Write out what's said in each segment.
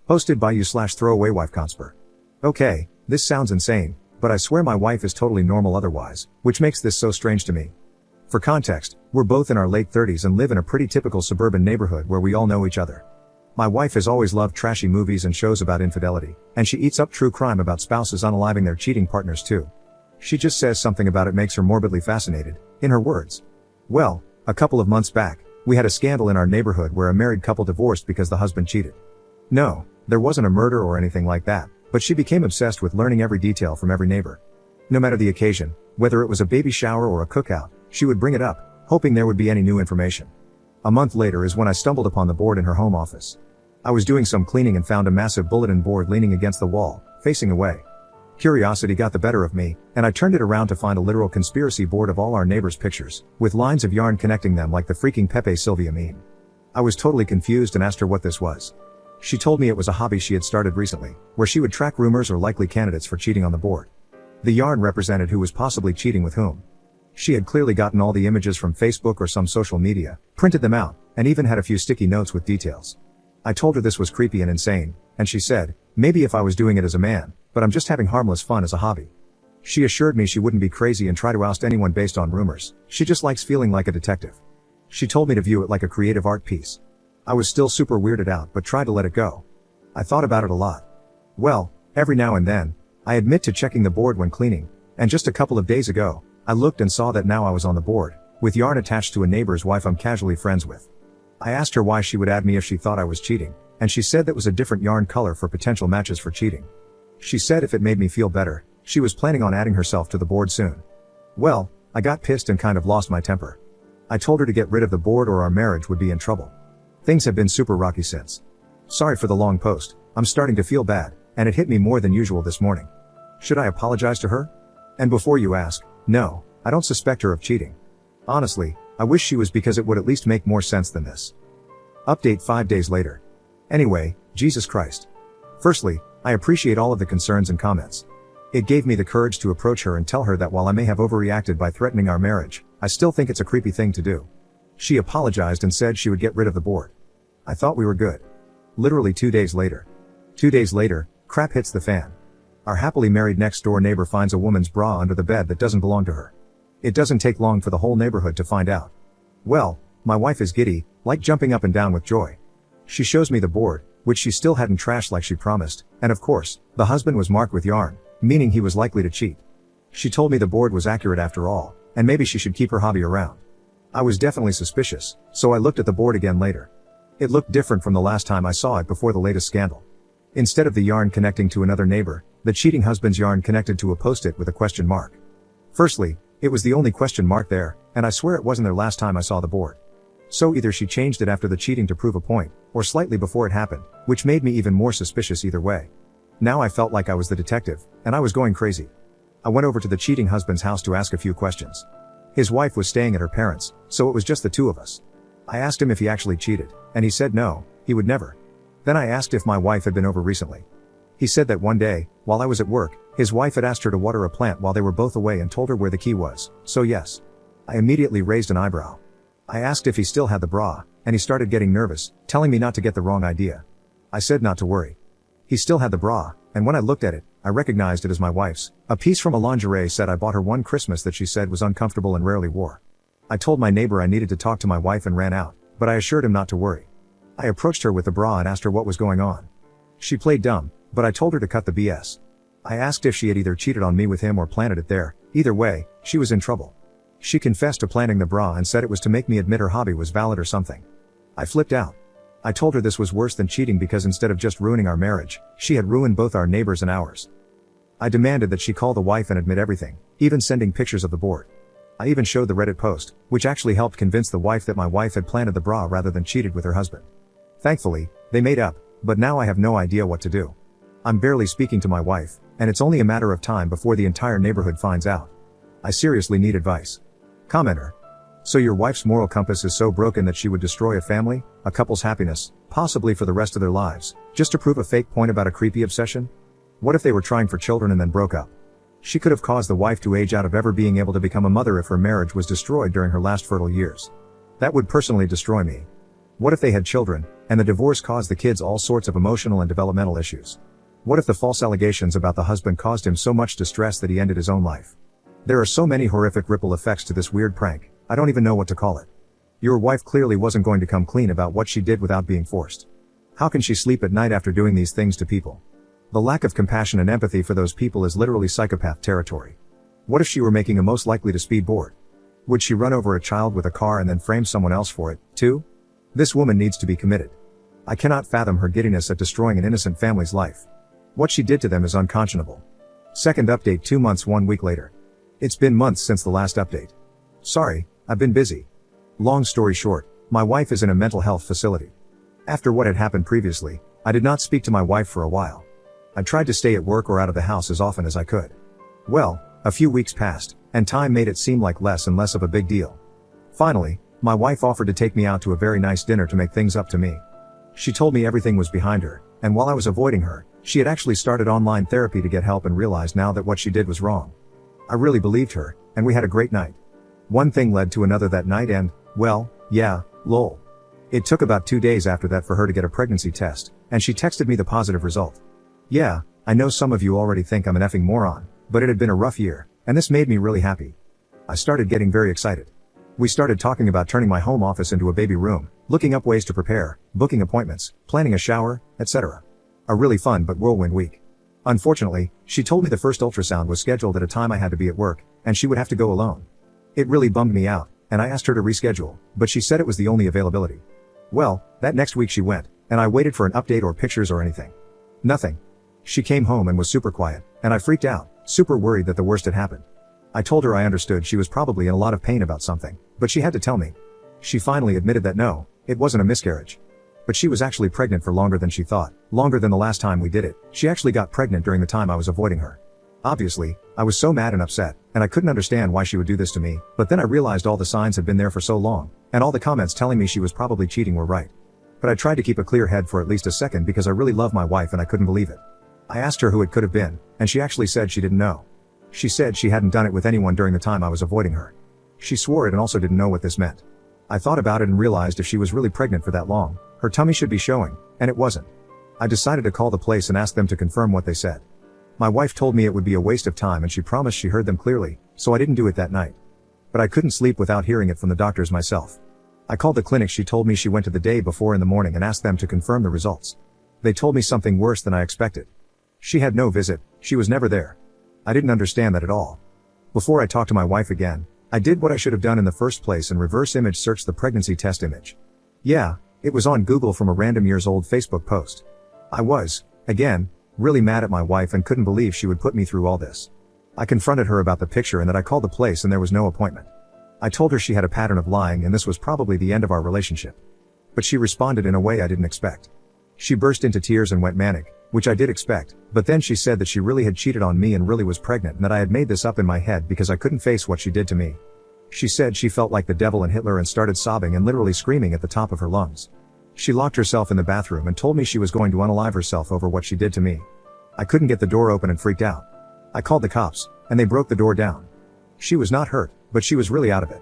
Hosted by you/throwaway wife conspir. Okay, this sounds insane, but I swear my wife is totally normal otherwise, which makes this so strange to me. For context, we're both in our late 30s and live in a pretty typical suburban neighborhood where we all know each other. My wife has always loved trashy movies and shows about infidelity, and she eats up true crime about spouses unaliving their cheating partners too. She just says something about it makes her morbidly fascinated, in her words. Well, a couple of months back, we had a scandal in our neighborhood where a married couple divorced because the husband cheated. No, there wasn't a murder or anything like that, but she became obsessed with learning every detail from every neighbor. No matter the occasion, whether it was a baby shower or a cookout, she would bring it up, hoping there would be any new information. A month later is when I stumbled upon the board in her home office. I was doing some cleaning and found a massive bulletin board leaning against the wall, facing away. Curiosity got the better of me, and I turned it around to find a literal conspiracy board of all our neighbors' pictures, with lines of yarn connecting them like the freaking Pepe Sylvia meme. I was totally confused and asked her what this was. She told me it was a hobby she had started recently, where she would track rumors or likely candidates for cheating on the board. The yarn represented who was possibly cheating with whom. She had clearly gotten all the images from Facebook or some social media, printed them out, and even had a few sticky notes with details. I told her this was creepy and insane, and she said, maybe if I was doing it as a man, but I'm just having harmless fun as a hobby. She assured me she wouldn't be crazy and try to oust anyone based on rumors, she just likes feeling like a detective. She told me to view it like a creative art piece. I was still super weirded out but tried to let it go. I thought about it a lot. Well, every now and then, I admit to checking the board when cleaning, and just a couple of days ago, I looked and saw that now I was on the board, with yarn attached to a neighbor's wife I'm casually friends with. I asked her why she would add me if she thought I was cheating, and she said that was a different yarn color for potential matches for cheating. She said if it made me feel better, she was planning on adding herself to the board soon. Well, I got pissed and kind of lost my temper. I told her to get rid of the board or our marriage would be in trouble. Things have been super rocky since. Sorry for the long post, I'm starting to feel bad, and it hit me more than usual this morning. Should I apologize to her? And before you ask, no, I don't suspect her of cheating. Honestly, I wish she was because it would at least make more sense than this. Update 5 days later. Anyway, Jesus Christ. Firstly, I appreciate all of the concerns and comments. It gave me the courage to approach her and tell her that while I may have overreacted by threatening our marriage, I still think it's a creepy thing to do. She apologized and said she would get rid of the board. I thought we were good. Literally 2 days later. 2 days later, crap hits the fan. Our happily married next door neighbor finds a woman's bra under the bed that doesn't belong to her. It doesn't take long for the whole neighborhood to find out. Well, my wife is giddy, like jumping up and down with joy. She shows me the board, which she still hadn't trashed like she promised, and of course, the husband was marked with yarn, meaning he was likely to cheat. She told me the board was accurate after all, and maybe she should keep her hobby around. I was definitely suspicious, so I looked at the board again later. It looked different from the last time I saw it before the latest scandal. Instead of the yarn connecting to another neighbor, the cheating husband's yarn connected to a post-it with a question mark. Firstly, it was the only question mark there, and I swear it wasn't there last time I saw the board. So either she changed it after the cheating to prove a point, or slightly before it happened, which made me even more suspicious either way. Now I felt like I was the detective, and I was going crazy. I went over to the cheating husband's house to ask a few questions. His wife was staying at her parents', so it was just the two of us. I asked him if he actually cheated, and he said no, he would never. Then I asked if my wife had been over recently. He said that one day, while I was at work, his wife had asked her to water a plant while they were both away and told her where the key was, so yes. I immediately raised an eyebrow. I asked if he still had the bra, and he started getting nervous, telling me not to get the wrong idea. I said not to worry. He still had the bra, and when I looked at it, I recognized it as my wife's, a piece from a lingerie set I bought her one Christmas that she said was uncomfortable and rarely wore. I told my neighbor I needed to talk to my wife and ran out, but I assured him not to worry. I approached her with the bra and asked her what was going on. She played dumb, but I told her to cut the BS. I asked if she had either cheated on me with him or planted it there. Either way, she was in trouble. She confessed to planting the bra and said it was to make me admit her hobby was valid or something. I flipped out. I told her this was worse than cheating because instead of just ruining our marriage, she had ruined both our neighbors and ours. I demanded that she call the wife and admit everything, even sending pictures of the board. I even showed the Reddit post, which actually helped convince the wife that my wife had planted the bra rather than cheated with her husband. Thankfully, they made up, but now I have no idea what to do. I'm barely speaking to my wife, and it's only a matter of time before the entire neighborhood finds out. I seriously need advice. Commenter. So your wife's moral compass is so broken that she would destroy a family, a couple's happiness, possibly for the rest of their lives, just to prove a fake point about a creepy obsession? What if they were trying for children and then broke up? She could have caused the wife to age out of ever being able to become a mother if her marriage was destroyed during her last fertile years. That would personally destroy me. What if they had children, And the divorce caused the kids all sorts of emotional and developmental issues. What if the false allegations about the husband caused him so much distress that he ended his own life? There are so many horrific ripple effects to this weird prank, I don't even know what to call it. Your wife clearly wasn't going to come clean about what she did without being forced. How can she sleep at night after doing these things to people? The lack of compassion and empathy for those people is literally psychopath territory. What if she were making a most likely to speed board? Would she run over a child with a car and then frame someone else for it, too? This woman needs to be committed. I cannot fathom her giddiness at destroying an innocent family's life. What she did to them is unconscionable. Second update 2 months 1 week later. It's been months since the last update. Sorry, I've been busy. Long story short, my wife is in a mental health facility. After what had happened previously, I did not speak to my wife for a while. I tried to stay at work or out of the house as often as I could. Well, a few weeks passed, and time made it seem like less and less of a big deal. Finally, my wife offered to take me out to a very nice dinner to make things up to me. She told me everything was behind her, and while I was avoiding her, she had actually started online therapy to get help and realized now that what she did was wrong. I really believed her, and we had a great night. One thing led to another that night and, well, yeah, lol. It took about 2 days after that for her to get a pregnancy test, and she texted me the positive result. Yeah, I know some of you already think I'm an effing moron, but it had been a rough year, and this made me really happy. I started getting very excited. We started talking about turning my home office into a baby room, looking up ways to prepare, booking appointments, planning a shower, etc. A really fun but whirlwind week. Unfortunately, she told me the first ultrasound was scheduled at a time I had to be at work, and she would have to go alone. It really bummed me out, and I asked her to reschedule, but she said it was the only availability. Well, that next week she went, and I waited for an update or pictures or anything. Nothing. She came home and was super quiet, and I freaked out, super worried that the worst had happened. I told her I understood she was probably in a lot of pain about something, but she had to tell me. She finally admitted that no, it wasn't a miscarriage. But she was actually pregnant for longer than she thought, longer than the last time we did it. She actually got pregnant during the time I was avoiding her. Obviously, I was so mad and upset, and I couldn't understand why she would do this to me, but then I realized all the signs had been there for so long, and all the comments telling me she was probably cheating were right. But I tried to keep a clear head for at least a second because I really love my wife and I couldn't believe it. I asked her who it could have been, and she actually said she didn't know. She said she hadn't done it with anyone during the time I was avoiding her. She swore it and also didn't know what this meant. I thought about it and realized if she was really pregnant for that long, her tummy should be showing, and it wasn't. I decided to call the place and ask them to confirm what they said. My wife told me it would be a waste of time and she promised she heard them clearly, so I didn't do it that night. But I couldn't sleep without hearing it from the doctors myself. I called the clinic she told me she went to the day before in the morning and asked them to confirm the results. They told me something worse than I expected. She had no visit, she was never there. I didn't understand that at all. Before I talked to my wife again, I did what I should have done in the first place and reverse image searched the pregnancy test image. Yeah, it was on Google from a random years old Facebook post. I was, again, really mad at my wife and couldn't believe she would put me through all this. I confronted her about the picture and that I called the place and there was no appointment. I told her she had a pattern of lying and this was probably the end of our relationship. But she responded in a way I didn't expect. She burst into tears and went manic, which I did expect, but then she said that she really had cheated on me and really was pregnant and that I had made this up in my head because I couldn't face what she did to me. She said she felt like the devil and Hitler and started sobbing and literally screaming at the top of her lungs. She locked herself in the bathroom and told me she was going to unalive herself over what she did to me. I couldn't get the door open and freaked out. I called the cops, and they broke the door down. She was not hurt, but she was really out of it.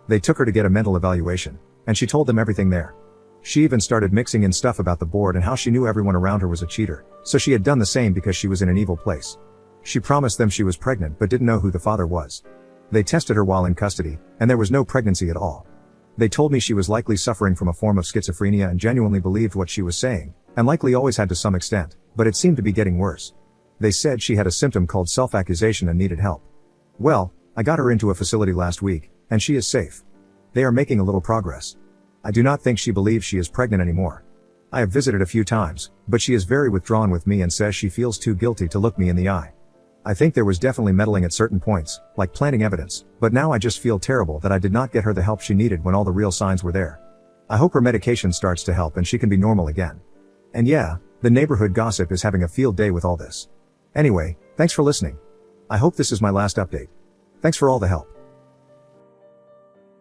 They took her to get a mental evaluation, and she told them everything there. She even started mixing in stuff about the board and how she knew everyone around her was a cheater, so she had done the same because she was in an evil place. She promised them she was pregnant but didn't know who the father was. They tested her while in custody, and there was no pregnancy at all. They told me she was likely suffering from a form of schizophrenia and genuinely believed what she was saying, and likely always had to some extent, but it seemed to be getting worse. They said she had a symptom called self-accusation and needed help. Well, I got her into a facility last week, and she is safe. They are making a little progress. I do not think she believes she is pregnant anymore. I have visited a few times, but she is very withdrawn with me and says she feels too guilty to look me in the eye. I think there was definitely meddling at certain points, like planting evidence, but now I just feel terrible that I did not get her the help she needed when all the real signs were there. I hope her medication starts to help and she can be normal again. And yeah, the neighborhood gossip is having a field day with all this. Anyway, thanks for listening. I hope this is my last update. Thanks for all the help.